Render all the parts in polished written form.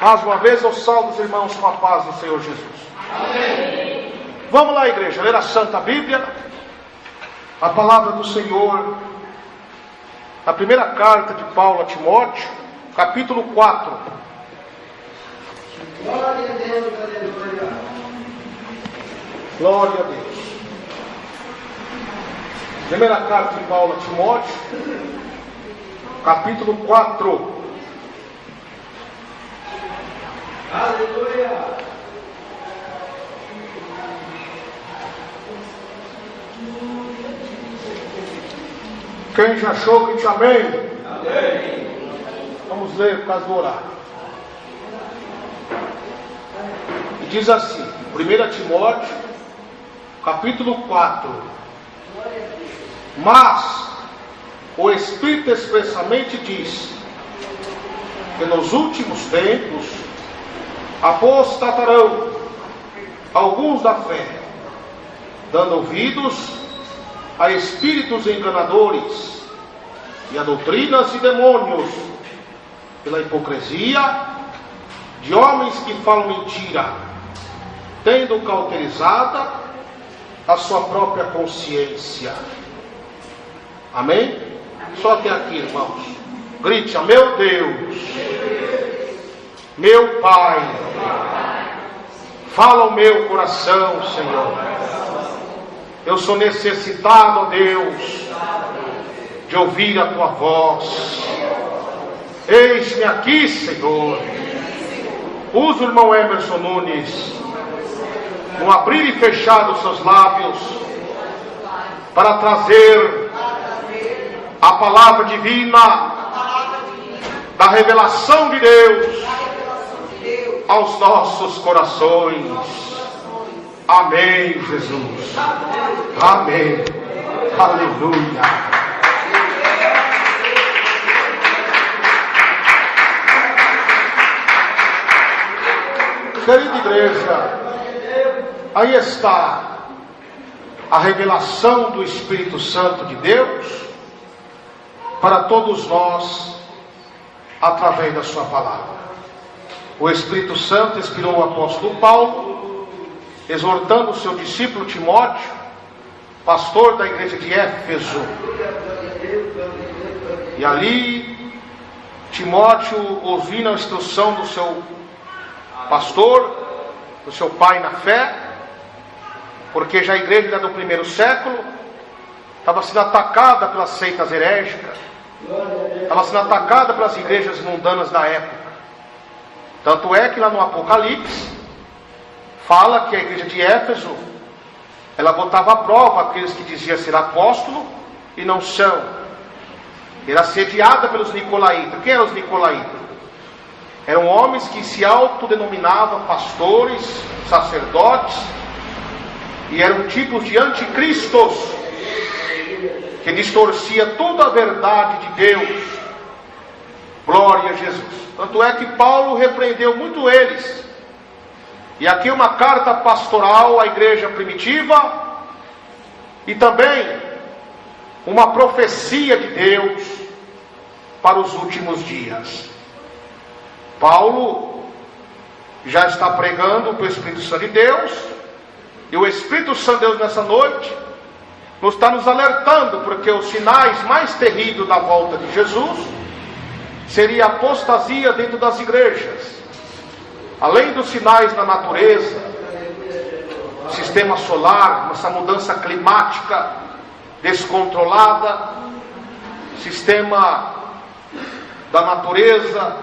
Mais uma vez eu salvo os irmãos com a paz do Senhor Jesus. Amém. Vamos lá, igreja, ler a Santa Bíblia, a palavra do Senhor, a primeira carta de Paulo a Timóteo, capítulo 4. Glória a Deus, aleluia. Glória a Deus. Primeira carta de Paulo a Timóteo, capítulo 4. Aleluia. Quem já achou, grite amém. Amém. Vamos ler por causa do horário. E diz assim, 1 Timóteo, capítulo 4. Mas o Espírito expressamente diz que nos últimos tempos apostatarão alguns da fé, dando ouvidos a espíritos enganadores e a doutrinas de demônios, pela hipocrisia de homens que falam mentira, tendo cauterizada a sua própria consciência. Amém? Só até aqui, irmãos. Grite: meu Deus, meu Pai, fala o meu coração, Senhor. Eu sou necessitado, ó Deus, de ouvir a Tua voz. Eis-me aqui, Senhor. Usa o irmão Emerson Nunes, no abrir e fechar dos seus lábios, para trazer a palavra divina da revelação de Deus aos nossos corações. Amém, Jesus. Amém. Aleluia. Querida igreja, aí está a revelação do Espírito Santo de Deus para todos nós, através da sua palavra. O Espírito Santo inspirou o apóstolo Paulo, exortando o seu discípulo Timóteo, pastor da igreja de Éfeso. E ali, Timóteo, ouvindo a instrução do seu pastor, do seu pai na fé, porque já a igreja do primeiro século estava sendo atacada pelas seitas herégicas, estava sendo atacada pelas igrejas mundanas da época. Tanto é que lá no Apocalipse fala que a igreja de Éfeso, ela botava à prova aqueles que diziam ser apóstolo e não são. Era assediada pelos nicolaítas. Quem eram os nicolaítas? Eram homens que se autodenominavam pastores, sacerdotes, e eram tipos de anticristos, que distorcia toda a verdade de Deus. Glória a Jesus. Tanto é que Paulo repreendeu muito eles. E aqui uma carta pastoral à igreja primitiva, e também uma profecia de Deus para os últimos dias. Paulo já está pregando pelo Espírito Santo de Deus, e o Espírito Santo de Deus nessa noite está nos alertando, porque os sinais mais terríveis da volta de Jesus seria a apostasia dentro das igrejas. Além dos sinais na natureza, sistema solar, essa mudança climática descontrolada, sistema da natureza,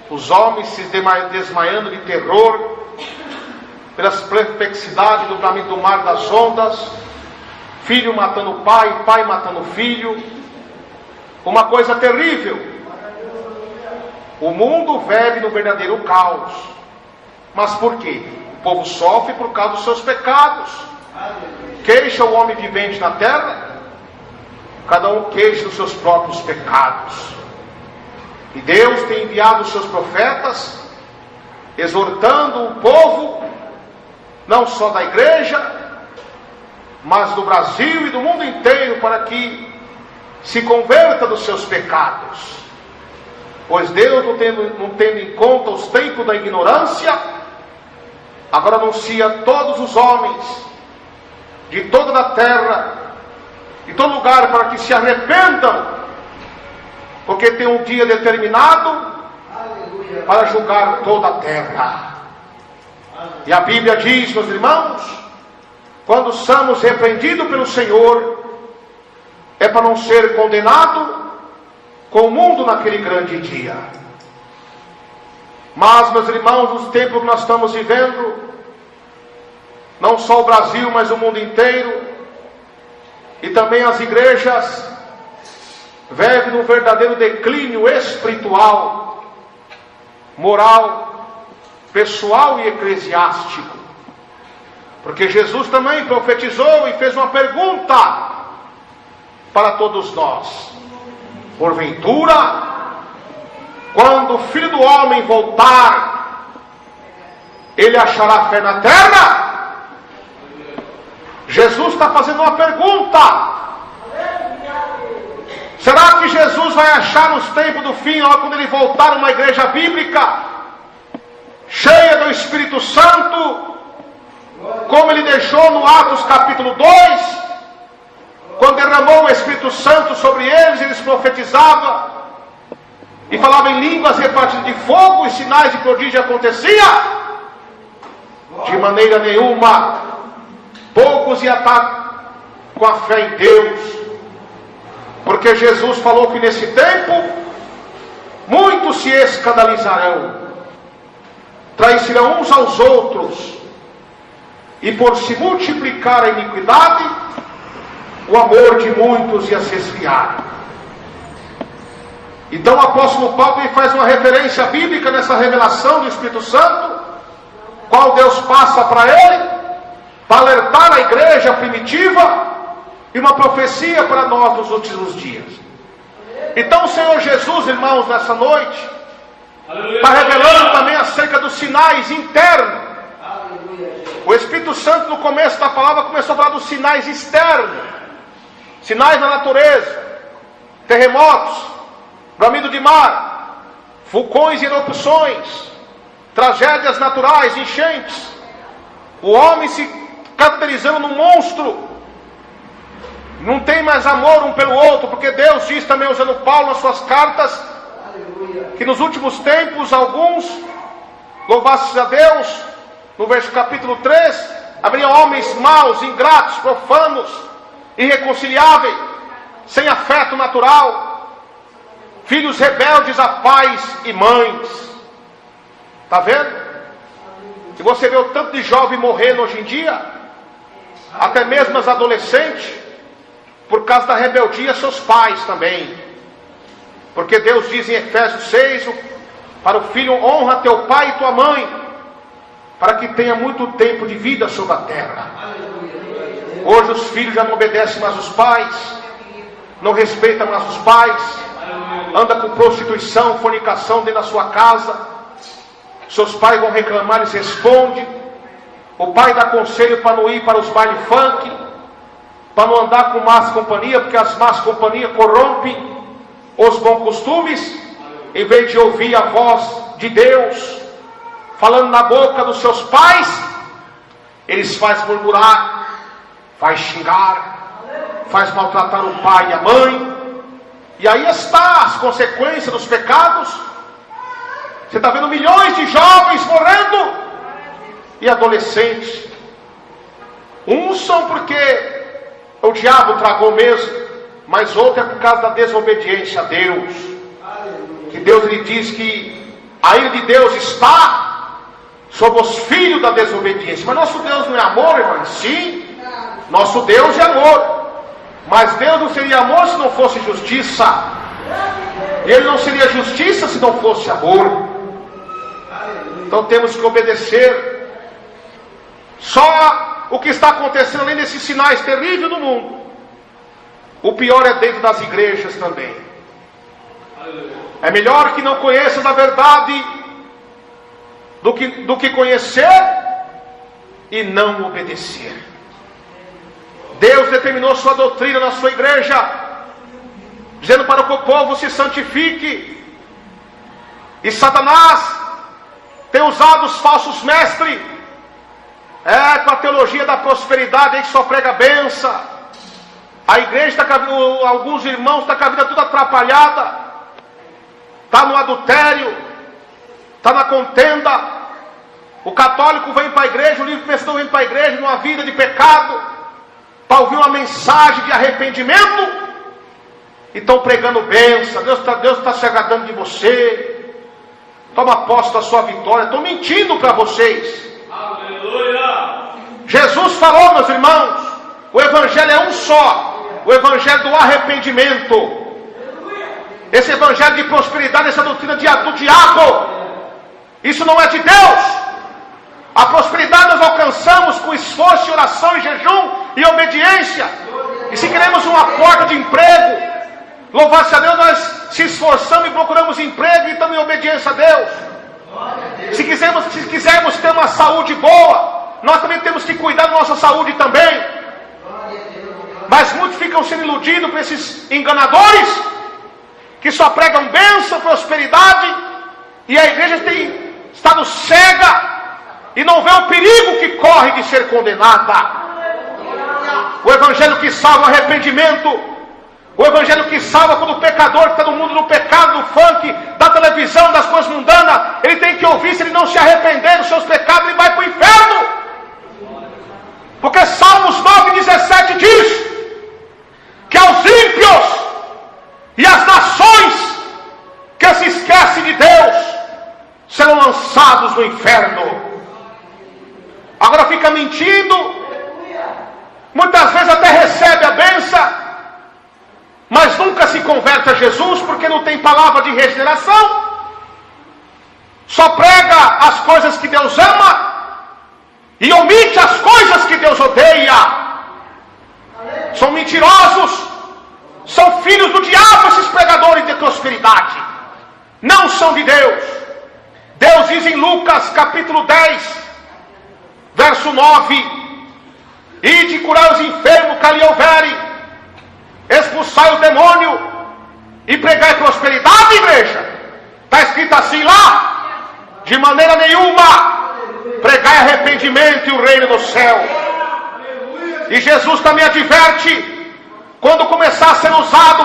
os homens se desmaiando de terror pelas perplexidades do mar das ondas, filho matando pai, pai matando filho, uma coisa terrível. O mundo vive no verdadeiro caos. Mas por quê? O povo sofre por causa dos seus pecados. Queixa o homem vivente na terra, cada um queixa dos seus próprios pecados. E Deus tem enviado os seus profetas, exortando o povo, não só da igreja, mas do Brasil e do mundo inteiro, para que se converta dos seus pecados. Pois Deus, não tendo em conta os tempos da ignorância, agora anuncia a todos os homens de toda a terra, de todo lugar, para que se arrependam, porque tem um dia determinado para julgar toda a terra. E a Bíblia diz, meus irmãos, quando somos repreendidos pelo Senhor, é para não ser condenado com o mundo naquele grande dia. Mas, meus irmãos, nos tempos que nós estamos vivendo, não só o Brasil, mas o mundo inteiro, e também as igrejas, vivem num verdadeiro declínio espiritual, moral, pessoal e eclesiástico. Porque Jesus também profetizou e fez uma pergunta para todos nós: porventura, quando o Filho do Homem voltar, ele achará fé na terra? Jesus está fazendo uma pergunta. Será que Jesus vai achar nos tempos do fim, quando ele voltar, uma igreja bíblica cheia do Espírito Santo, como ele deixou no Atos capítulo 2, quando derramou o Espírito Santo sobre eles profetizavam e falavam em línguas repartidas de fogo, e sinais de prodígio aconteciam? De maneira nenhuma. Poucos iam estar com a fé em Deus, porque Jesus falou que nesse tempo muitos se escandalizarão, trairão uns aos outros, e por se multiplicar a iniquidade, o amor de muitos ia se esfriar. Então o apóstolo Paulo faz uma referência bíblica nessa revelação do Espírito Santo, qual Deus passa para ele, para alertar a igreja primitiva, e uma profecia para nós nos últimos dias. Então o Senhor Jesus, irmãos, nessa noite, está revelando também acerca dos sinais internos. O Espírito Santo, no começo da palavra, começou a falar dos sinais externos, sinais da natureza, terremotos, bramido de mar, vulcões e erupções, tragédias naturais, enchentes, o homem se caracterizando num monstro, não tem mais amor um pelo outro, porque Deus diz também, usando Paulo nas suas cartas, que nos últimos tempos alguns, louvasse a Deus, no capítulo 3, haveriam homens maus, ingratos, profanos, irreconciliáveis, sem afeto natural, filhos rebeldes a pais e mães. Está vendo? E você vê o tanto de jovem morrendo hoje em dia, até mesmo as adolescentes, por causa da rebeldia aos seus pais também. Porque Deus diz em Efésios 6, para o filho, honra teu pai e tua mãe, para que tenha muito tempo de vida sobre a terra. Hoje os filhos já não obedecem mais os pais, não respeitam mais os pais, anda com prostituição, fornicação dentro da sua casa. Seus pais vão reclamar, eles respondem. O pai dá conselho para não ir para os bailes funk, para não andar com más companhia, porque as más companhias corrompem os bons costumes. Em vez de ouvir a voz de Deus falando na boca dos seus pais, eles fazem murmurar, faz xingar, faz maltratar o pai e a mãe. E aí está as consequências dos pecados. Você está vendo milhões de jovens morrendo, e adolescentes. Uns são porque o diabo tragou mesmo, mas outro é por causa da desobediência a Deus. Que Deus lhe diz que a ira de Deus está sobre os filhos da desobediência. Mas nosso Deus não é amor, irmão? Sim, nosso Deus é amor. Mas Deus não seria amor se não fosse justiça. Ele não seria justiça se não fosse amor. Então temos que obedecer. Só o que está acontecendo além desses sinais terríveis do mundo, o pior é dentro das igrejas também. É melhor que não conheças a verdade do que conhecer e não obedecer. Deus determinou sua doutrina na sua igreja, dizendo para que o povo se santifique, E Satanás tem usado os falsos mestres, com a teologia da prosperidade, aí que só prega benção. A igreja está com alguns irmãos estão com a vida toda atrapalhada, está no adultério, está na contenda. O católico vem para a igreja, o livre cristão vem para a igreja numa vida de pecado, para ouvir uma mensagem de arrependimento, e estão pregando bênção. Deus está se agradando de você, toma posse da sua vitória. Estão mentindo para vocês. Aleluia! Jesus falou, meus irmãos, o evangelho é um só, o evangelho do arrependimento. Esse evangelho de prosperidade, essa doutrina do diabo, isso não é de Deus. A prosperidade nós alcançamos com esforço, oração e jejum e obediência. E se queremos uma porta de emprego, louvar-se a Deus, nós se esforçamos e procuramos emprego e estamos em obediência a Deus. Se quisermos ter uma saúde boa, nós também temos que cuidar da nossa saúde também. Mas muitos ficam sendo iludidos por esses enganadores, que só pregam bênção, prosperidade, e a igreja tem estado cega e não vê o perigo que corre de ser condenada. O evangelho que salva o arrependimento, o evangelho que salva quando o pecador que está no mundo do pecado, do funk, da televisão, das coisas mundanas, ele tem que ouvir. Se ele não se arrepender dos seus pecados, ele vai para o inferno. Porque Salmos 9,17 diz que aos ímpios e às nações que se esquecem de Deus serão lançados no inferno. Agora fica mentindo, muitas vezes até recebe a bênção, mas nunca se converte a Jesus, porque não tem palavra de regeneração, só prega as coisas que Deus ama e omite as coisas que Deus odeia. São mentirosos, são filhos do diabo esses pregadores de prosperidade, não são de Deus. Deus diz em Lucas capítulo 10, verso 9: ide curar os enfermos que ali houverem, expulsai o demônio e pregai prosperidade, igreja. Está escrito assim lá? De maneira nenhuma. Pregai arrependimento e o reino do céu. E Jesus também adverte, quando começar a ser usado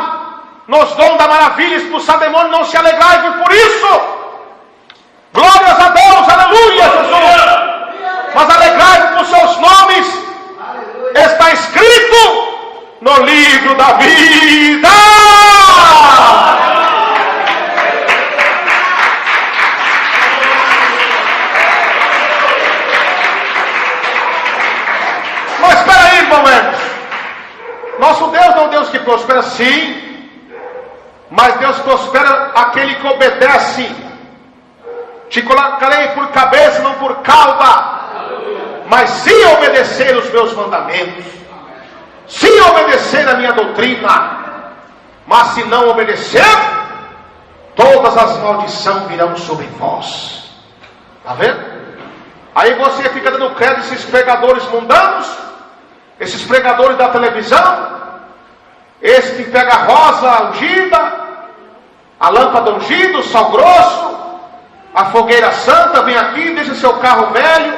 nos dons da maravilha, expulsar demônio, não se alegrai por isso. Glórias a Deus, aleluia, Jesus. Mas alegrai-vos por seus nomes, está escrito no livro da vida. Mas espera aí, irmãos. Nosso Deus não é um Deus que prospera, sim, mas Deus prospera aquele que obedece. Te colocarei por cabeça, não por cauda, mas se obedecer os meus mandamentos, se obedecer a minha doutrina. Mas se não obedecer, todas as maldições virão sobre vós. Está vendo? Aí você fica dando crédito a esses pregadores mundanos, esses pregadores da televisão, esse que pega a rosa ungida, a lâmpada ungida, o sal grosso, a fogueira santa, vem aqui, deixa seu carro velho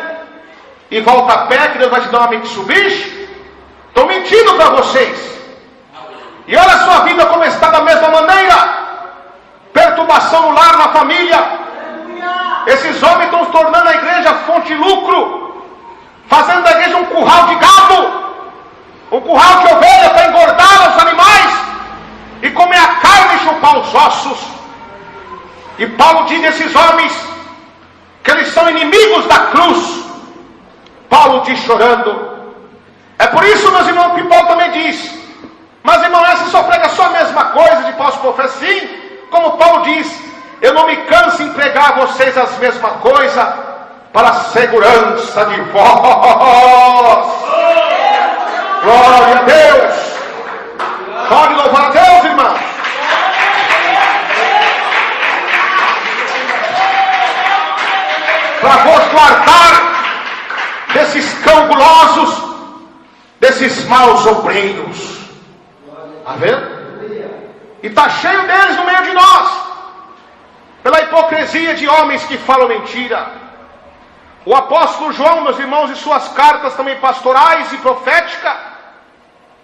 e volta a pé, que Deus vai te dar uma Mitsubishi. Estou mentindo para vocês. E olha a sua vida como está da mesma maneira. Perturbação no lar, na família. Esses homens estão se tornando a igreja fonte de lucro, fazendo da igreja um curral de gado, um curral de ovelha para engordar os animais e comer a carne e chupar os ossos. E Paulo diz desses homens que eles são inimigos da cruz. Paulo diz chorando. É por isso, meus irmãos, que Paulo também diz: mas irmão, essa só prega só a mesma coisa de falso profeta. Sim, como Paulo diz: eu não me canso em pregar a vocês as mesmas coisas, para a segurança de vós. Glória a Deus. Pode louvar a Deus, irmão. Para vos guardar desses cão gulosos, desses maus obreiros. Está vendo? E está cheio deles no meio de nós. pela hipocrisia de homens que falam mentira. O apóstolo João, meus irmãos, em suas cartas também pastorais e proféticas,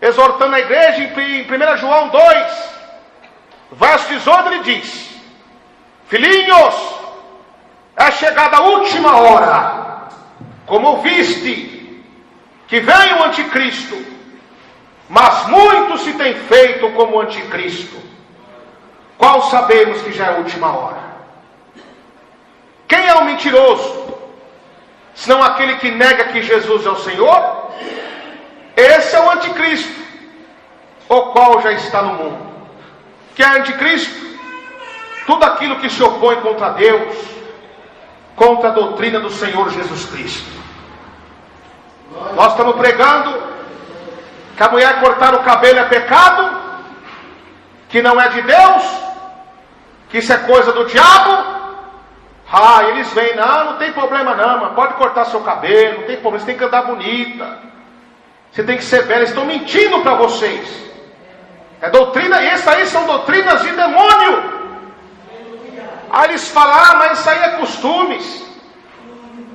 exortando a igreja, em 1 João 2, verso 18, ele diz: filhinhos, é chegada a última hora. Como viste que vem o anticristo, mas muito se tem feito como anticristo, qual sabemos que já é a última hora? Quem é o mentiroso, senão aquele que nega que Jesus é o Senhor? Esse é o anticristo, o qual já está no mundo. Que é anticristo? Tudo aquilo que se opõe contra Deus, contra a doutrina do Senhor Jesus Cristo. Nós estamos pregando que a mulher cortar o cabelo é pecado, que não é de Deus, que isso é coisa do diabo. Eles vêm, não tem problema não, mas pode cortar seu cabelo, não tem problema, você tem que andar bonita, você tem que ser bela. Eles estão mentindo para vocês. É doutrina, essas aí são doutrinas de demônio. Aí eles falam, mas isso aí é costumes.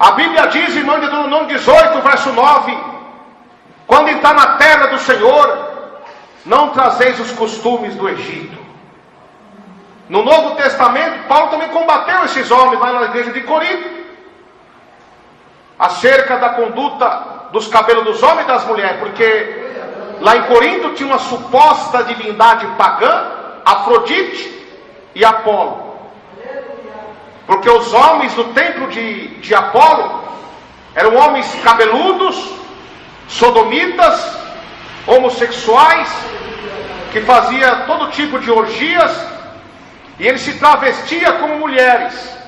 A Bíblia diz, irmão, em Deuteronômio 18, verso 9: quando entrar na terra do Senhor, não trazeis os costumes do Egito. No Novo Testamento, Paulo também combateu esses homens lá na igreja de Corinto, acerca da conduta dos cabelos dos homens e das mulheres, porque lá em Corinto tinha uma suposta divindade pagã, Afrodite e Apolo. Porque os homens do templo de Apolo eram homens cabeludos, sodomitas, homossexuais, que faziam todo tipo de orgias, e ele se travestia como mulheres.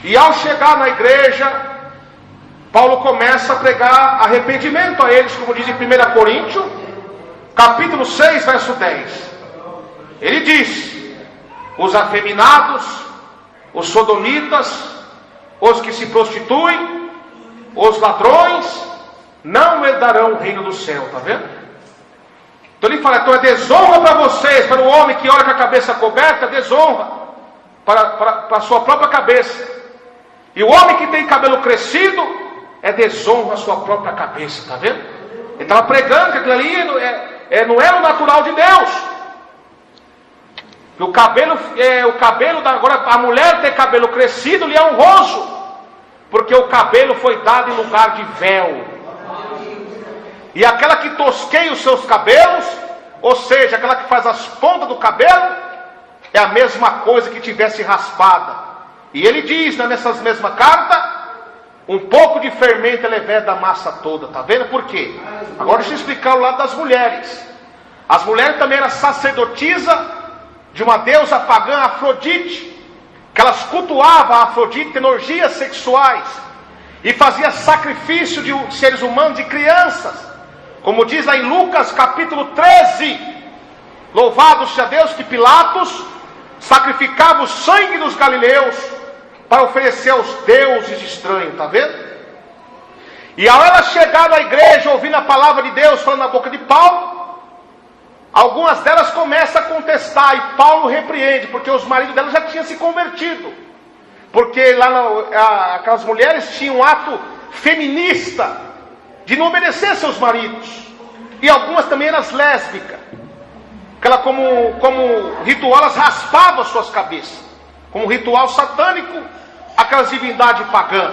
E ao chegar na igreja, Paulo começa a pregar arrependimento a eles, como diz em 1 Coríntios, capítulo 6, verso 10. Ele diz: os afeminados, os sodomitas, os que se prostituem, os ladrões, não herdarão o reino do céu. Está vendo? Então ele fala, então é desonra para vocês, para o homem que olha com a cabeça coberta, desonra para a sua própria cabeça. E o homem que tem cabelo crescido, é desonra a sua própria cabeça. Está vendo? Ele estava pregando que aquilo ali não é o natural de Deus. O cabelo agora a mulher ter cabelo crescido lhe é honroso, porque o cabelo foi dado em lugar de véu. E aquela que tosqueia os seus cabelos, ou seja, aquela que faz as pontas do cabelo, é a mesma coisa que tivesse raspada. E ele diz, nessas mesmas cartas, um pouco de fermento é levé da massa toda. Está vendo por quê? Agora deixa eu explicar o lado das mulheres. As mulheres também eram sacerdotisas de uma deusa pagã, Afrodite, que elas cultuavam a Afrodite, tendo orgias sexuais, e fazia sacrifício de seres humanos, de crianças, como diz lá em Lucas capítulo 13, louvado seja Deus, que Pilatos sacrificava o sangue dos galileus para oferecer aos deuses estranhos. Está vendo? E ao ela chegar na igreja, ouvindo a palavra de Deus falando na boca de Paulo, algumas delas começam a contestar, e Paulo repreende, porque os maridos delas já tinham se convertido, porque lá aquelas mulheres tinham um ato feminista de não obedecer seus maridos, e algumas também eram lésbicas, que ela como ritual elas raspavam as suas cabeças, como ritual satânico, aquelas divindades pagãs.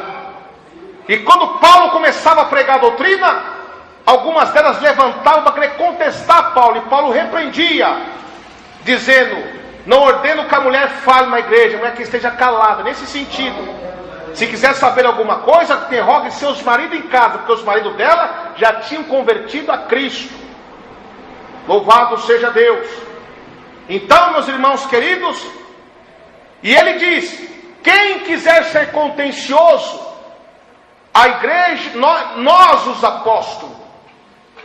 E quando Paulo começava a pregar a doutrina, algumas delas levantavam para querer contestar Paulo, e Paulo repreendia, dizendo: não ordeno que a mulher fale na igreja, a mulher que esteja calada, nesse sentido. Se quiser saber alguma coisa, interrogue seus maridos em casa, porque os maridos dela já tinham convertido a Cristo. Louvado seja Deus. Então, meus irmãos queridos, e ele diz: quem quiser ser contencioso, a igreja, nós os apóstolos,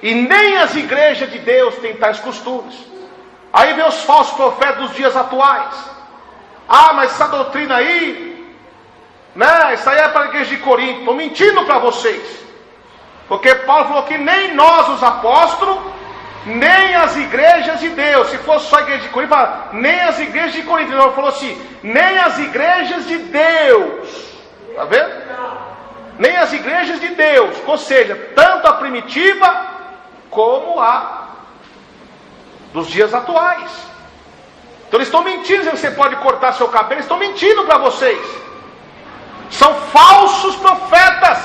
e nem as igrejas de Deus têm tais costumes. Aí vem os falsos profetas dos dias atuais. Mas essa doutrina aí, isso aí é para a igreja de Corinto. Estou mentindo para vocês, porque Paulo falou que nem nós os apóstolos nem as igrejas de Deus. Se fosse só a igreja de Corinto, fala, nem as igrejas de Corinto. Ele falou assim, nem as igrejas de Deus. Está vendo? Nem as igrejas de Deus. Ou seja, tanto a primitiva como a dos dias atuais. Então eles estão mentindo, dizendo que você pode cortar seu cabelo. Eles estão mentindo para vocês. São falsos profetas.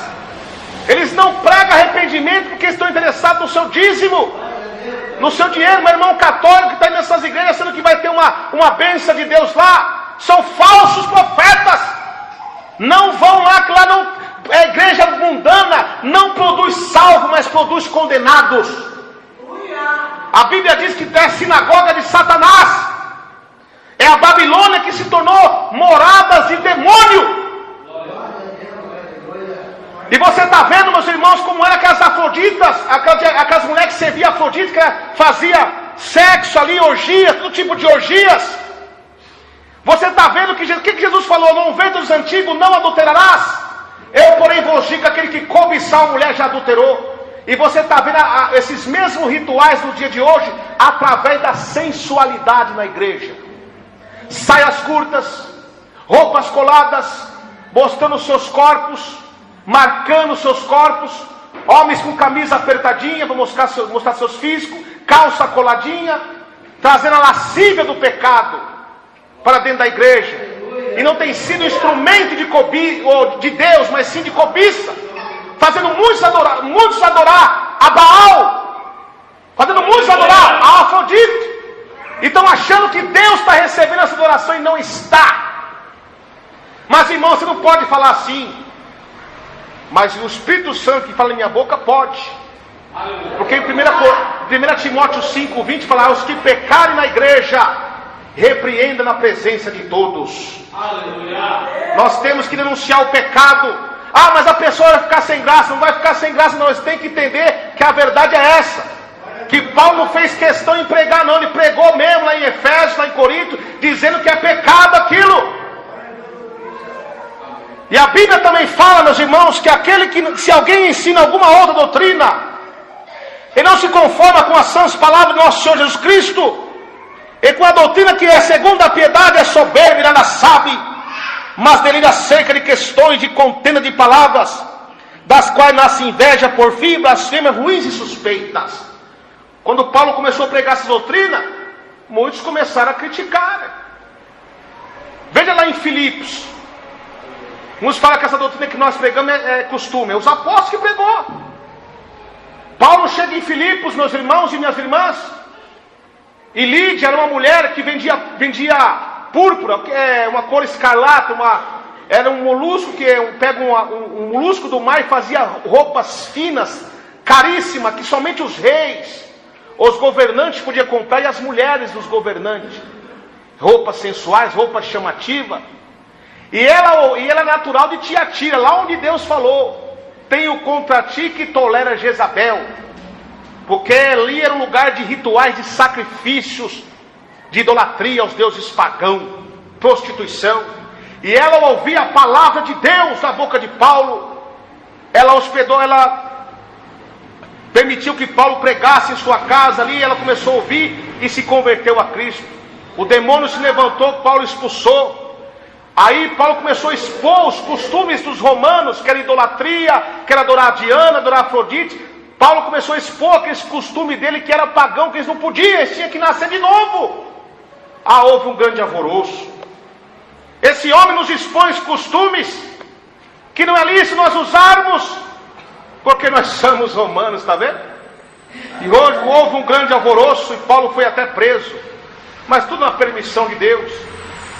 Eles não pregam arrependimento porque estão interessados no seu dízimo, no seu dinheiro. Meu irmão católico que está nessas igrejas, sendo que vai ter uma bênção de Deus lá, são falsos profetas. Não vão lá, que lá não, a igreja mundana não produz salvo, mas produz condenados. A Bíblia diz que é a sinagoga de Satanás. É a Babilônia que se tornou moradas de demônio. E você está vendo, meus irmãos, como eram aquelas afroditas, aquelas mulheres que serviam Afrodite, que fazia sexo ali, orgia, todo tipo de orgias. Você está vendo o que Jesus falou? Não vem dos antigos, não adulterarás. Eu, porém, vos digo, aquele que cobiçar uma mulher já adulterou. E você está vendo esses mesmos rituais no dia de hoje, através da sensualidade na igreja. Saias curtas, roupas coladas, mostrando os seus corpos, marcando seus corpos, homens com camisa apertadinha para mostrar seus físicos, calça coladinha, trazendo a lascívia do pecado para dentro da igreja. E não tem sido instrumento de Deus, mas sim de cobiça, fazendo muitos adorar a Baal, fazendo muitos adorar a Afrodite. E estão achando que Deus está recebendo essa adoração e não está. Mas irmão, você não pode falar assim. Mas o Espírito Santo que fala em minha boca pode. Porque em 1 Timóteo 5:20 fala, os que pecarem na igreja, repreenda na presença de todos. Aleluia. Nós temos que denunciar o pecado. Ah, mas a pessoa vai ficar sem graça. Não vai ficar sem graça não. Eles têm que entender que a verdade é essa. Que Paulo não fez questão de pregar não. Ele pregou mesmo lá em Efésios, lá em Corinto, dizendo que é pecado aquilo. E a Bíblia também fala, meus irmãos, que aquele que, se alguém ensina alguma outra doutrina, ele não se conforma com as sãs palavras do nosso Senhor Jesus Cristo, e com a doutrina que é segundo a piedade, é soberbo e nada sabe, mas delira acerca de questões de contenda de palavras, das quais nasce inveja, porfia, blasfêmias, ruins e suspeitas. Quando Paulo começou a pregar essa doutrina, muitos começaram a criticar. Veja lá em Filipos. Uns falam que essa doutrina que nós pregamos é costume. É os apóstolos que pregou. Paulo chega em Filipos, meus irmãos e minhas irmãs. E Lídia era uma mulher que vendia púrpura, que é uma cor escarlate. Era um molusco que pega um molusco do mar e fazia roupas finas, caríssimas, que somente os reis, os governantes podiam comprar, e as mulheres dos governantes. Roupas sensuais, roupas chamativas. E ela é natural de Tiatira, lá onde Deus falou, tenho contra ti que tolera Jezabel, porque ali era um lugar de rituais, de sacrifícios, de idolatria aos deuses pagãos, prostituição. E ela ouvia a palavra de Deus na boca de Paulo. Ela permitiu que Paulo pregasse em sua casa ali. Ela começou a ouvir e se converteu a Cristo. O demônio se levantou, Paulo expulsou. Aí Paulo começou a expor os costumes dos romanos, que era idolatria, que era adorar a Diana, adorar a Afrodite. Paulo começou a expor aqueles costumes dele que era pagão, que eles não podiam, eles tinham que nascer de novo. Ah, houve um grande alvoroço. Esse homem nos expõe os costumes que não é lícito nós usarmos, porque nós somos romanos, está vendo? E hoje houve um grande alvoroço e Paulo foi até preso. Mas tudo na permissão de Deus.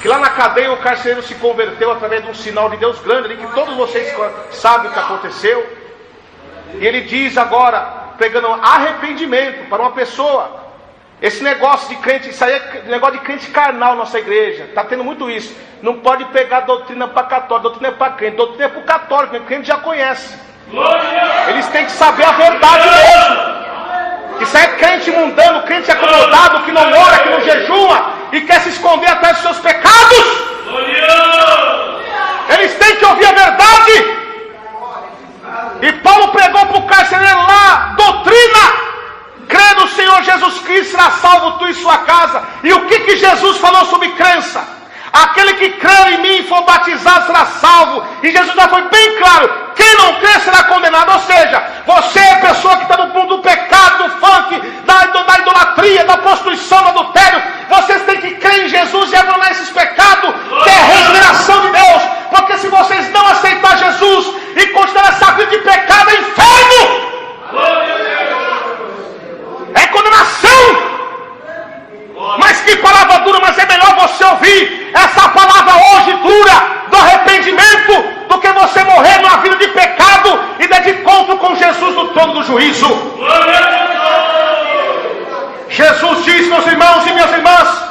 Que lá na cadeia o carcereiro se converteu através de um sinal de Deus grande ali, que todos vocês sabem o que aconteceu. E ele diz agora, pregando arrependimento para uma pessoa. Esse negócio de crente, isso aí é negócio de crente carnal na nossa igreja. Está tendo muito isso. Não pode pegar doutrina para católico, doutrina é para crente, doutrina é para o católico, porque o crente já conhece. Eles têm que saber a verdade mesmo. Isso aí é crente mundano, crente acomodado, que não ora, que não jejua e quer se esconder atrás dos seus pecados. Eles têm que ouvir a verdade. E Paulo pregou para o carcereiro lá doutrina: crê no Senhor Jesus tu e sua casa. E o que Jesus falou sobre crença? Aquele que crê em mim e for batizado será salvo. E Jesus já foi bem claro: quem não crê será condenado. Ou seja, você é a pessoa que está no mundo do pecado, do funk, da idolatria, da prostituição, do adultério. Vocês têm que crer em Jesus e abandonar esses pecados, que é a regeneração de Deus. Porque se vocês não aceitar Jesus e continuar essa vida de pecado, é inferno, é condenação. Mas que palavra dura, mas é melhor você ouvir essa palavra hoje dura, do arrependimento, do que você morrer numa vida de pecado e de encontro com Jesus no trono do juízo. Jesus diz, meus irmãos e minhas irmãs,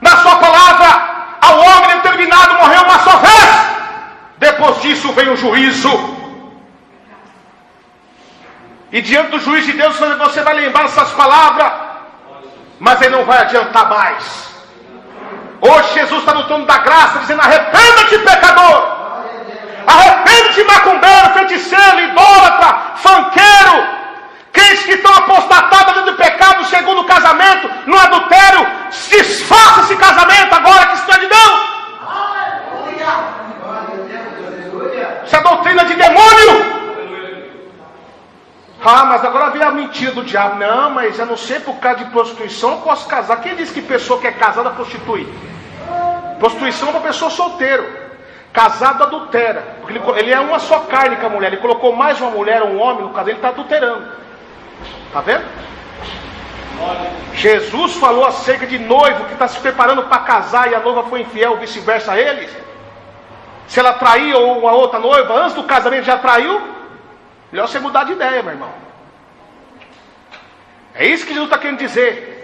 na sua palavra: ao homem determinado morreu uma só vez, depois disso vem o juízo. E diante do juízo de Deus você vai lembrar essas palavras, mas ele não vai adiantar mais. Hoje Jesus está no trono da graça dizendo: arrependa-te, pecador, arrependa-te, macumbeiro, feiticeiro, idólatra, fanqueiro, crentes que estão apostatados dentro do pecado, segundo o casamento, no adultério. Desfaça esse casamento agora, que isso é de Deus. Isso é doutrina de demônio. Ah, mas agora vem a mentira do diabo. Não, mas eu não sei, por causa de prostituição eu posso casar. Quem disse que pessoa que é casada prostitui? Prostituição é uma pessoa solteira. Casado adultera. Porque ele é uma só carne com a mulher. Ele colocou mais uma mulher ou um homem no caso, ele está adulterando. Está vendo? Jesus falou acerca de noivo que está se preparando para casar e a noiva foi infiel, vice-versa a ele. Se ela traiu ou uma outra noiva antes do casamento já traiu, melhor você mudar de ideia, meu irmão. É isso que Jesus está querendo dizer.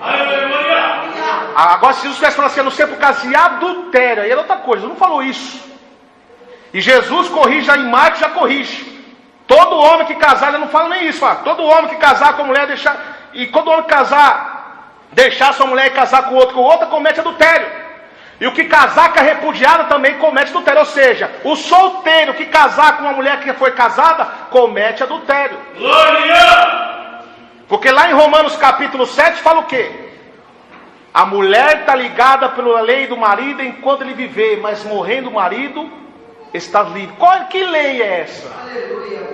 Agora, se Jesus estivesse falando assim: eu não sei por causa de adultério, aí era outra coisa. Jesus não falou isso. E Jesus corrige já em Marcos, já corrige. Todo homem que casar, ele não fala nem isso. Fala. Todo homem que casar com a mulher, deixar. E todo homem que casar, deixar sua mulher e casar com outra, comete adultério. E o que casar com a repudiada também comete adultério. Ou seja, o solteiro que casar com uma mulher que foi casada, comete adultério. Glória! Porque lá em Romanos capítulo 7 fala o quê? A mulher está ligada pela lei do marido enquanto ele viver, mas morrendo o marido, está livre. Que lei é essa?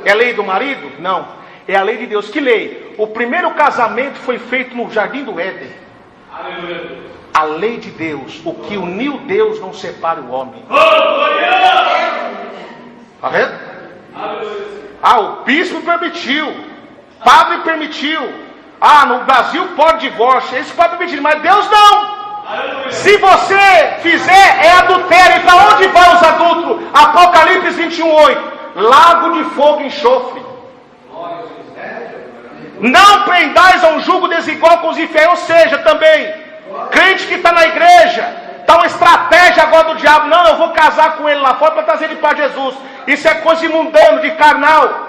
É a lei do marido? Não. É a lei de Deus. Que lei? O primeiro casamento foi feito no jardim do Éden. Aleluia. A lei de Deus: o que uniu Deus não separa o homem. Está vendo? O bispo permitiu, padre permitiu. No Brasil pode divórcio, esse pode permitir, mas Deus não. Se você fizer, é adultério. E para onde vai os adultos? Apocalipse 21:8: lago de fogo e enxofre. Não prendais a um jugo desigual com os infiéis. Ou seja, também crente que está na igreja, está uma estratégia agora do diabo: não, eu vou casar com ele lá fora para trazer ele para Jesus. Isso é coisa de mundano, de carnal.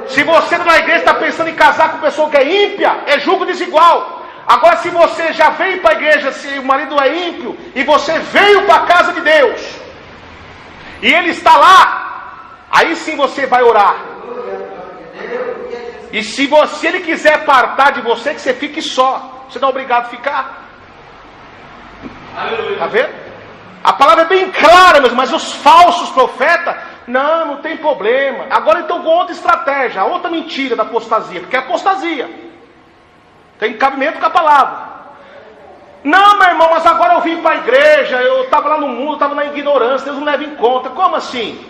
Se você na igreja está pensando em casar com pessoa que é ímpia, é jugo desigual. Agora, se você já veio para a igreja, se o marido é ímpio, e você veio para a casa de Deus, e ele está lá, aí sim você vai orar. E se ele quiser apartar de você, que você fique só. Você não é obrigado a ficar. Está vendo? A palavra é bem clara, mas os falsos profetas, não tem problema. Agora então com outra estratégia, outra mentira da apostasia, porque é apostasia. Tem cabimento com a palavra. Não, meu irmão, mas agora eu vim para a igreja, eu estava lá no mundo, estava na ignorância, Deus não leva em conta. Como assim?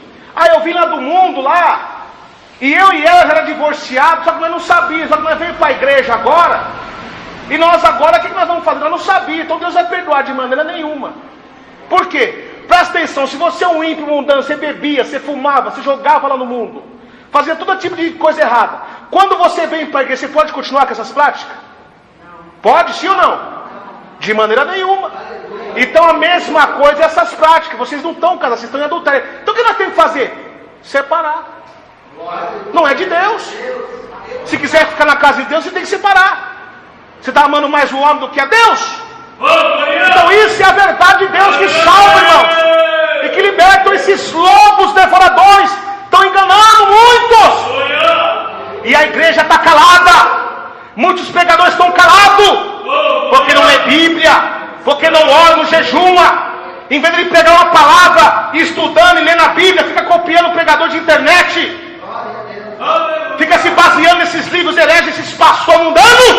Eu vim lá do mundo, lá, e eu e ela já era divorciados, só que nós não sabíamos, só que nós veio para a igreja agora. E nós agora, o que nós vamos fazer? Nós não sabíamos, então Deus vai perdoar de maneira nenhuma. Por quê? Presta atenção: se você é um ímpio mundano, você bebia, você fumava, você jogava lá no mundo, fazia todo tipo de coisa errada, quando você vem para a igreja, você pode continuar com essas práticas? Pode, sim ou não? De maneira nenhuma. Então a mesma coisa é essas práticas. Vocês não estão casados, vocês estão em adultério. Então o que nós temos que fazer? Separar. Não é de Deus. Se quiser ficar na casa de Deus, você tem que separar. Você está amando mais o homem do que a Deus? Então isso é a verdade de Deus que salva, irmãos, e que libertam esses lobos devoradores. Estão enganando muitos. E a igreja está calada. Muitos pregadores estão calados. Em vez de ele pegar uma palavra e estudando e lendo a Bíblia, fica copiando o pregador de internet. Fica se baseando nesses livros hereges, esses pastores mundanos.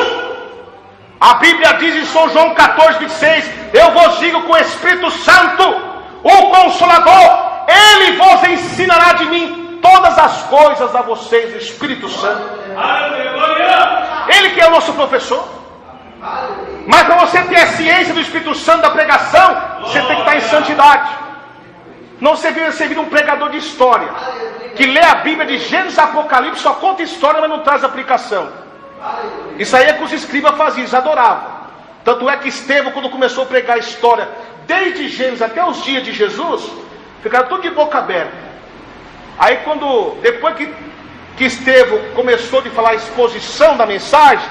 A Bíblia diz em São João 14, 26: eu vos digo com o Espírito Santo, o Consolador, ele vos ensinará de mim todas as coisas a vocês, o Espírito Santo. Ele que é o nosso professor. Mas para você ter a ciência do Espírito Santo da pregação, você tem que estar em santidade. Não você vira um pregador de história, que lê a Bíblia de Gênesis a Apocalipse, só conta história, mas não traz aplicação. Isso aí é que os escribas faziam, eles adoravam. Tanto é que Estevão, quando começou a pregar a história, desde Gênesis até os dias de Jesus, ficaram tudo de boca aberta. Aí depois que Estevão começou a falar a exposição da mensagem,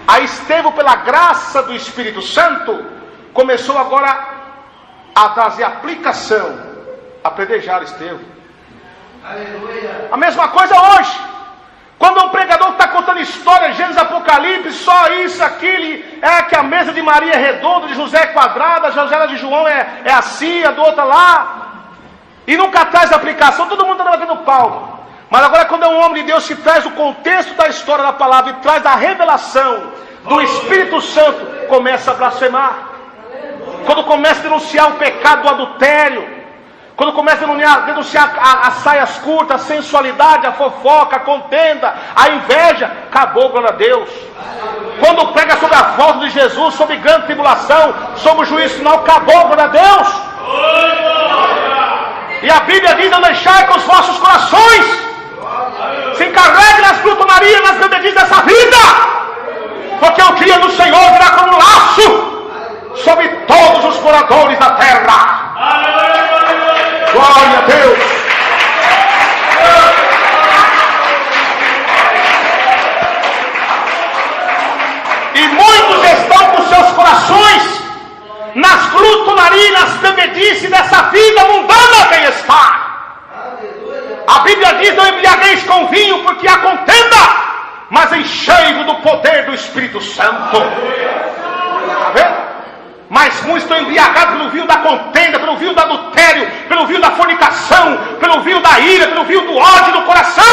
aí Estevão, pela graça do Espírito Santo, começou agora a trazer aplicação. Apedrejar Estevão. Aleluia. A mesma coisa hoje. Quando um pregador está contando história, Gênesis, Apocalipse, só isso, aquilo, é que a mesa de Maria é redonda, de José é quadrada, a José de João é assim, a do outro lá, e nunca traz aplicação, todo mundo está batendo palma. Mas agora, quando é um homem de Deus que traz o contexto da história da palavra e traz a revelação do Espírito Santo, começa a blasfemar. Quando começa a denunciar o pecado do adultério, quando começa a denunciar as saias curtas, a sensualidade, a fofoca, a contenda, a inveja, acabou, glória a Deus. Quando prega sobre a volta de Jesus, sobre grande tribulação, sobre o juízo final, acabou, glória a Deus. E a Bíblia diz: não deixai com os vossos corações se encarregue nas glutonarias, nas bebedices dessa vida, porque o dia do Senhor virá como um laço sobre todos os moradores da terra. Glória a Deus. E muitos estão com seus corações nas glutonarias, nas bebedices dessa vida mundana que está. A Bíblia diz: não embriagueis com vinho, porque há contenda, mas enchei-vos do poder do Espírito Santo. Está vendo? Mas muitos estão embriagados pelo vinho da contenda, pelo vinho do adultério, pelo vinho da fornicação, pelo vinho da ira, pelo vinho do ódio do coração.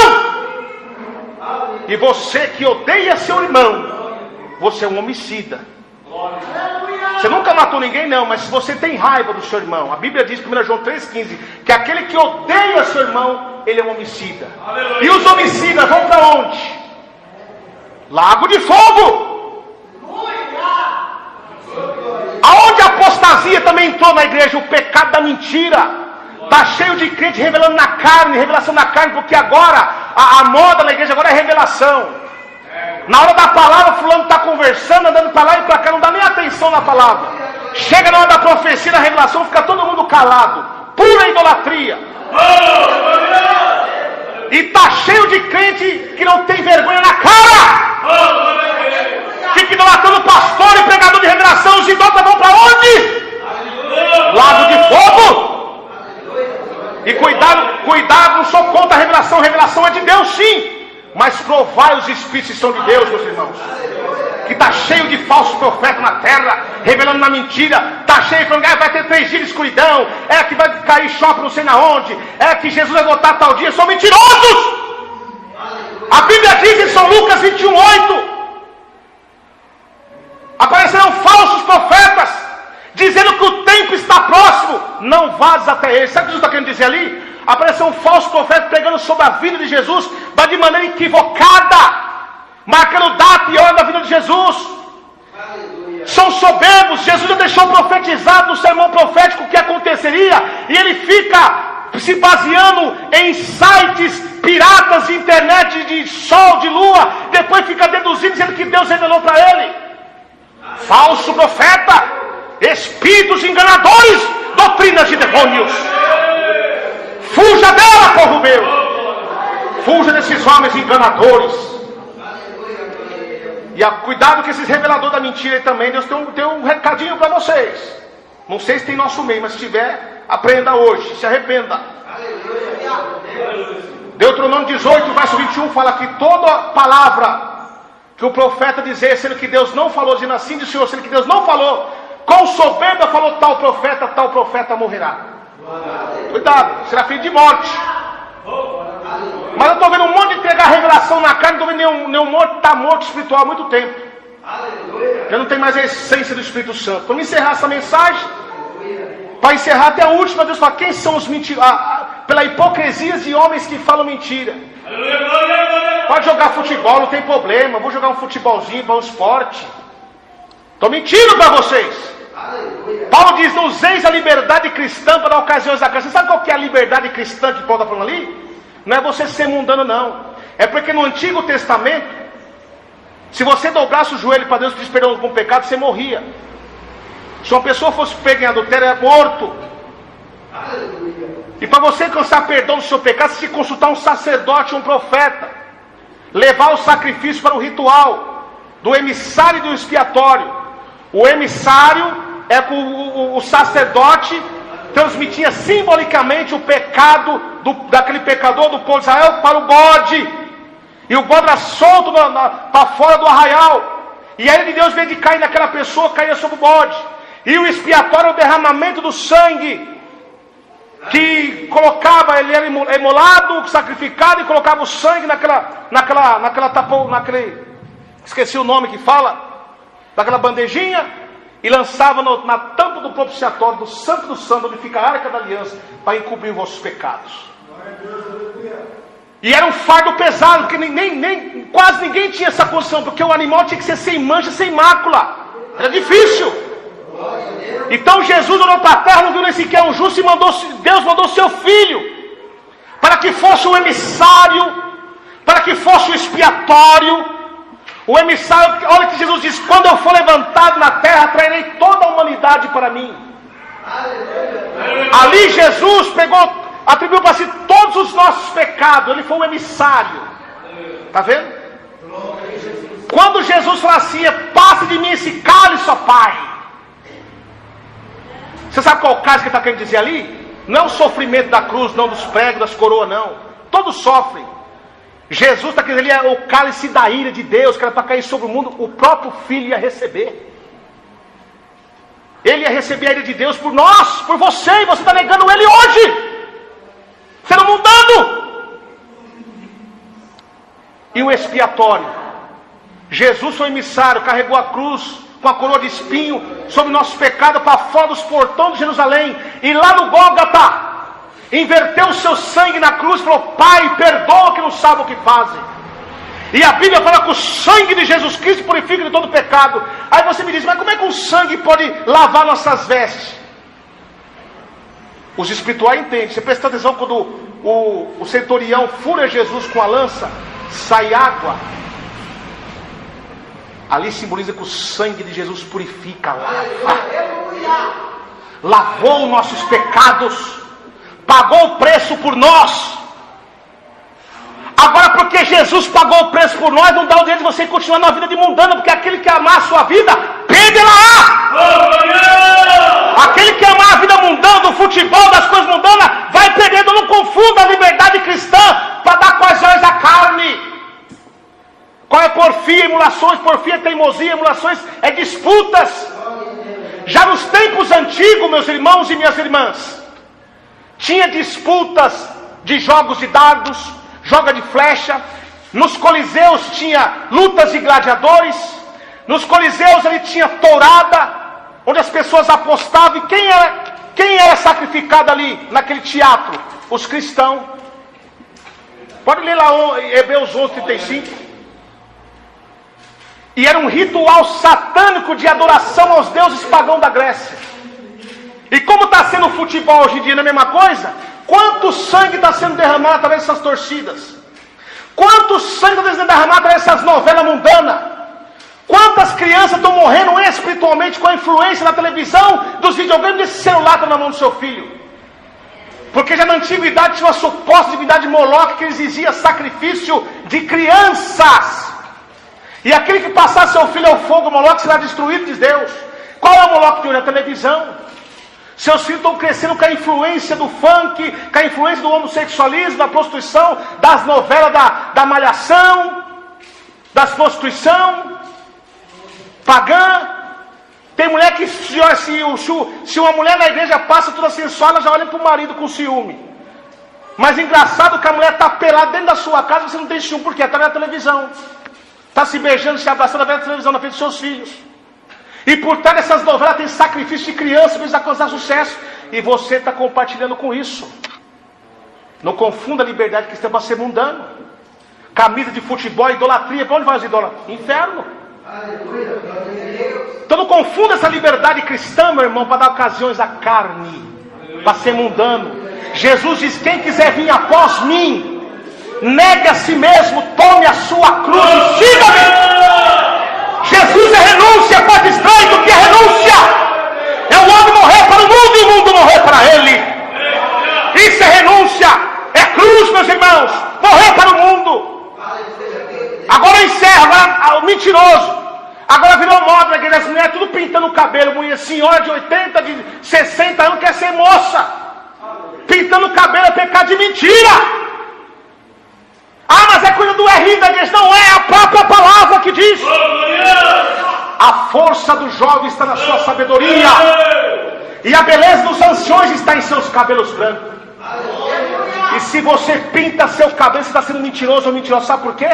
E você que odeia seu irmão, você é um homicida. Você nunca matou ninguém não, mas se você tem raiva do seu irmão, a Bíblia diz, 1 João 3,15, que aquele que odeia seu irmão, ele é um homicida. E os homicidas vão para onde? Lago de fogo. Aonde a apostasia também entrou na igreja? O pecado da mentira. Está cheio de crente revelando na carne, revelação na carne, porque agora a moda na igreja agora é revelação. Na hora da palavra, fulano está conversando, andando para lá e para cá, não dá nem atenção na palavra. Chega na hora da profecia, da revelação, fica todo mundo calado. Pura idolatria. E está cheio de crente que não tem vergonha na cara. Fica idolatrando pastor e pregador de revelação. Os idólatras vão para onde? Lago de fogo. E cuidado, não sou contra a revelação é de Deus sim. Mas provai os espíritos que são de Deus, meus irmãos. Que está cheio de falsos profetas na terra, revelando na mentira. Está cheio falando que vai ter 3 dias de escuridão, é que vai cair choque não sei na onde, é que Jesus vai voltar tal dia. São mentirosos. A Bíblia diz em São Lucas 21:8, aparecerão falsos profetas, dizendo que o tempo está próximo, não vás até ele. Sabe o que Jesus está querendo dizer ali? Apareceu um falso profeta pregando sobre a vida de Jesus, mas de maneira equivocada, marcando data e hora da vida de Jesus. Aleluia. São soberbos. Jesus já deixou profetizado no sermão profético o que aconteceria, e ele fica se baseando em sites piratas de internet, de sol, de lua, depois fica deduzindo, dizendo que Deus revelou para ele. Falso profeta, espíritos enganadores, doutrinas de demônios. Fuja dela, povo meu. Fuja desses homens enganadores. E cuidado com esses reveladores da mentira aí também. Deus tem um recadinho para vocês. Não sei se tem nosso meio, mas se tiver, aprenda hoje, se arrependa. Deuteronômio 18, verso 21 fala que toda palavra que o profeta dizer, sendo que Deus não falou, dizendo assim do Senhor, sendo que Deus não falou, com soberba falou tal profeta morrerá. Cuidado, será filho de morte. Mas eu estou vendo um monte de entregar revelação na carne, não estou vendo nenhum morto, está morto espiritual há muito tempo. Já não tem mais a essência do Espírito Santo. Vamos encerrar essa mensagem. Para encerrar até a última, Deus fala, quem são os mentirosos? Pela hipocrisia de homens que falam mentira. Pode jogar futebol, não tem problema. Vou jogar um futebolzinho para um esporte. Estou mentindo para vocês. Paulo diz, não useis a liberdade cristã para ocasiões da graça. Você sabe qual que é a liberdade cristã que Paulo está falando ali? Não é você ser mundano, não. É porque no Antigo Testamento, se você dobrasse o joelho para Deus pedir perdão com pecado, você morria. Se uma pessoa fosse pega em adultério, era morto. E para você alcançar perdão do seu pecado, você tinha que consultar um sacerdote, um profeta. Levar o sacrifício para o ritual do emissário e do expiatório. O emissário é que o sacerdote transmitia simbolicamente o pecado daquele pecador do povo de Israel para o bode. E o bode era solto para fora do arraial. E a ira de Deus, em vez de cair naquela pessoa, caía sobre o bode. E o expiatório é o derramamento do sangue, que colocava, ele era emolado, sacrificado, e colocava o sangue esqueci o nome que fala, daquela bandejinha, e lançava na tampa do propiciatório, do santo do santo, onde fica a arca da aliança, para encobrir os vossos pecados. E era um fardo pesado, porque quase ninguém tinha essa condição, porque o animal tinha que ser sem mancha, sem mácula. Era difícil. Então Jesus olhou para a terra, não viu nem sequer um justo, e Deus mandou seu filho, para que fosse o emissário, para que fosse o expiatório. O emissário, olha que Jesus diz, quando eu for levantado na terra, atrairei toda a humanidade para mim. Ali Jesus atribuiu para si todos os nossos pecados, ele foi o emissário. Está vendo? Quando Jesus fala assim, passe de mim esse cálice, ó Pai. Você sabe qual o caso que ele está querendo dizer ali? Não é o sofrimento da cruz, não dos pregos, das coroas, não. Todos sofrem. Jesus está querendo dizer, ele é o cálice da ira de Deus, que era para cair sobre o mundo, o próprio Filho ia receber. Ele ia receber a ira de Deus por nós, por você, e você está negando ele hoje. Você não mudando. E o expiatório. Jesus foi emissário, carregou a cruz com a coroa de espinho sobre nossos pecados para fora dos portões de Jerusalém. E lá no Gólgota, inverteu o seu sangue na cruz e falou, Pai, perdoa que não sabem o que fazem. E a Bíblia fala que o sangue de Jesus Cristo purifica de todo pecado. Aí você me diz, mas como é que o sangue pode lavar nossas vestes? Os espirituais entendem. Você presta atenção quando o centurião fura Jesus com a lança, sai água. Ali simboliza que o sangue de Jesus purifica, lavou nossos pecados, pagou o preço por nós. Agora, porque Jesus pagou o preço por nós, não dá o direito de você continuar na vida de mundano, porque aquele que amar a sua vida, perde-la. Aquele que amar a vida mundana, do futebol, das coisas mundanas, vai perdendo. Não confunda a liberdade cristã para dar coisões da carne. Qual é porfia? Emulações. Porfia é teimosia, emulações é disputas. Já nos tempos antigos, meus irmãos e minhas irmãs, tinha disputas de jogos de dardos, joga de flecha. Nos coliseus tinha lutas de gladiadores. Nos coliseus ele tinha tourada, onde as pessoas apostavam. E quem era sacrificado ali naquele teatro? Os cristãos. Pode ler lá Hebreus 11:35. E era um ritual satânico de adoração aos deuses pagãos da Grécia. E como está sendo o futebol hoje em dia, não é a mesma coisa? Quanto sangue está sendo derramado através dessas torcidas? Quanto sangue está sendo derramado através dessas novelas mundanas? Quantas crianças estão morrendo espiritualmente com a influência da televisão, dos videogames, desse celular que está na mão do seu filho? Porque já na antiguidade tinha uma suposta divindade Moloque que exigia sacrifício de crianças. E aquele que passar seu filho ao fogo, Moloque, será destruído, diz Deus. Qual é o Moloque de hoje? A televisão. Seus filhos estão crescendo com a influência do funk, com a influência do homossexualismo, da prostituição, das novelas da malhação, das prostituição pagã. Tem mulher que se uma mulher na igreja passa toda sensual, ela já olha para o marido com ciúme. Mas engraçado que a mulher está pelada dentro da sua casa, você não tem ciúme, porque está na televisão. Está se beijando, se abraçando na televisão, na frente dos seus filhos. E por trás dessas novelas tem sacrifício de criança, para alcançar sucesso. E você está compartilhando com isso. Não confunda a liberdade cristã para ser mundano. Camisa de futebol, idolatria, para onde vai os idólatras? Inferno. Então não confunda essa liberdade cristã, meu irmão, para dar ocasiões à carne, para ser mundano. Jesus diz: quem quiser vir após mim, negue a si mesmo, tome a sua cruz e siga-me. Jesus é renúncia, pode estranho do que é renúncia. É o homem morrer para o mundo e o mundo morrer para ele. Isso é renúncia, é cruz, meus irmãos, morrer para o mundo. Agora eu encerro, agora o mentiroso. Agora virou moda na igreja, as mulheres tudo pintando o cabelo, mulher, senhora de 80, de 60 anos quer ser moça. Pintando o cabelo é pecado de mentira. Ah, mas é coisa do RI da igreja. Não é, a própria palavra que diz. A força do jovem está na sua sabedoria, e a beleza dos anciões está em seus cabelos brancos. E se você pinta seu cabelo, você está sendo mentiroso ou mentiroso. Sabe por quê?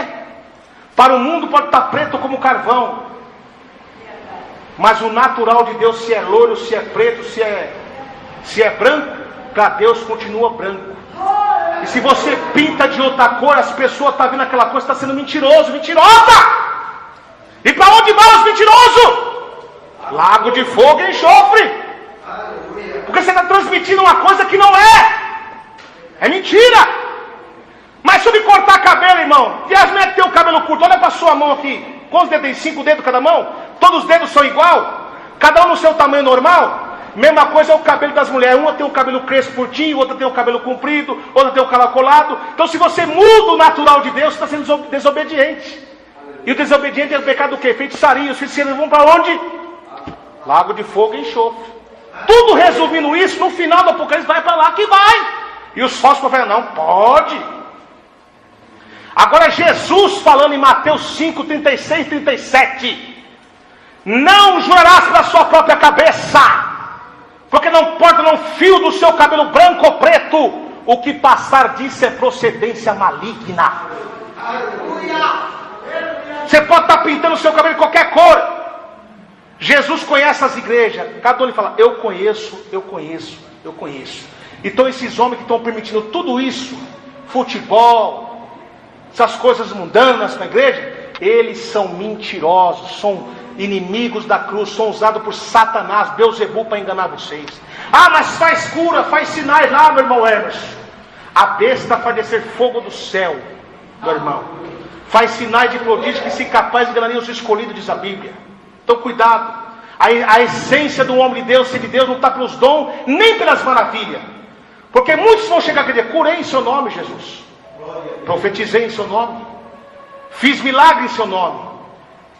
Para o mundo pode estar preto como carvão, mas o natural de Deus, se é loiro, se é preto, se é branco, para Deus continua branco. E se você pinta de outra cor, as pessoas estão vendo aquela coisa, está sendo mentiroso, mentirosa. E para onde vai os mentirosos? Lago de fogo e enxofre. Porque você está transmitindo uma coisa que não é. É mentira. Mas se eu me cortar cabelo, irmão, e as mulheres que têm o cabelo curto, olha para a sua mão aqui. Quantos dedos tem? 5 dedos cada mão? Todos os dedos são igual? Cada um no seu tamanho normal? Mesma coisa é o cabelo das mulheres. Uma tem o cabelo crespo curtinho, outra tem o cabelo comprido, outra tem o cabelo colado. Então se você muda o natural de Deus, você está sendo desobediente. E o desobediente é o pecado do quê? Feitiçaria. Os feiticeiros vão para onde? Lago de fogo e enxofre. Tudo resumindo isso, no final do Apocalipse vai para lá que vai. E os falsos profetas, não pode. Agora Jesus falando em Mateus 5, 36, 37. Não jurarás pela sua própria cabeça, porque não pode um fio do seu cabelo branco ou preto. O que passar disso é procedência maligna. Você pode estar pintando o seu cabelo de qualquer cor. Jesus conhece as igrejas. Cada um lhe fala: eu conheço, eu conheço, eu conheço. Então esses homens que estão permitindo tudo isso, futebol, essas coisas mundanas na igreja, eles são mentirosos, são inimigos da cruz, são usados por Satanás, Beelzebul, para enganar vocês. Ah, mas faz cura, faz sinais lá, meu irmão Emerson. A besta faz descer fogo do céu, meu irmão. Faz sinais de prodígio que, se capaz, enganariam os escolhidos, diz a Bíblia. Então cuidado. A essência do homem de Deus, ser de Deus, não está pelos dons, nem pelas maravilhas. Porque muitos vão chegar a dizer: curei em seu nome, Jesus. Profetizei em seu nome. Fiz milagre em seu nome.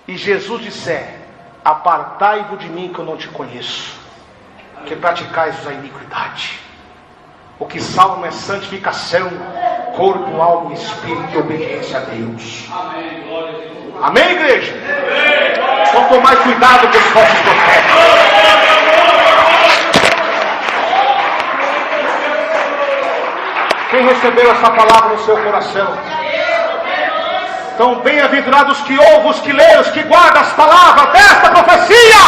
E Jesus disser: apartai-vos de mim, que eu não te conheço, que praticais a iniquidade. O que salva é santificação, corpo, alma e espírito, e obediência a Deus. Amém, igreja? Então tomai cuidado com os falsos profetas. Quem recebeu essa palavra no seu coração? Então, bem-aventurados que ouvem, os que leem, os que guardam as palavras desta profecia,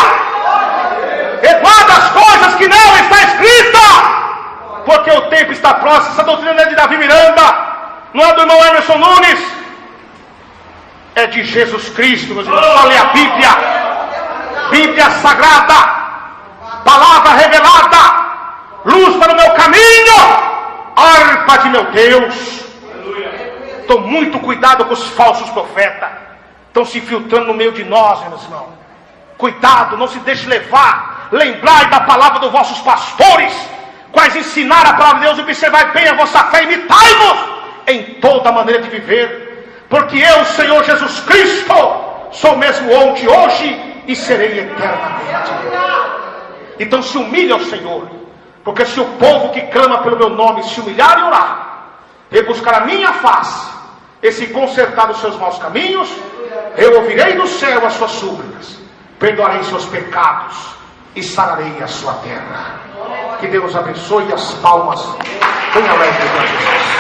e guardam as coisas que não está escrita, porque o tempo está próximo. Essa doutrina não é de Davi Miranda, não é do irmão Emerson Nunes, é de Jesus Cristo, meus irmãos. Só lê a Bíblia, Bíblia Sagrada, palavra revelada, luz para o meu caminho, harpa de meu Deus. Então, muito cuidado com os falsos profetas. Estão se infiltrando no meio de nós, meus irmãos. Cuidado, não se deixe levar. Lembrai da palavra dos vossos pastores, quais ensinaram a palavra de Deus. Observai bem a vossa fé, imitai-vos em toda maneira de viver. Porque eu, Senhor Jesus Cristo, sou mesmo ontem, hoje e serei eternamente. Então se humilhe ao Senhor. Porque se o povo que clama pelo meu nome se humilhar e orar, e buscar a minha face, e se consertar os seus maus caminhos, eu ouvirei do céu as suas súplicas, perdoarei seus pecados e sararei a sua terra. Que Deus abençoe. As palmas bem alegres para Jesus.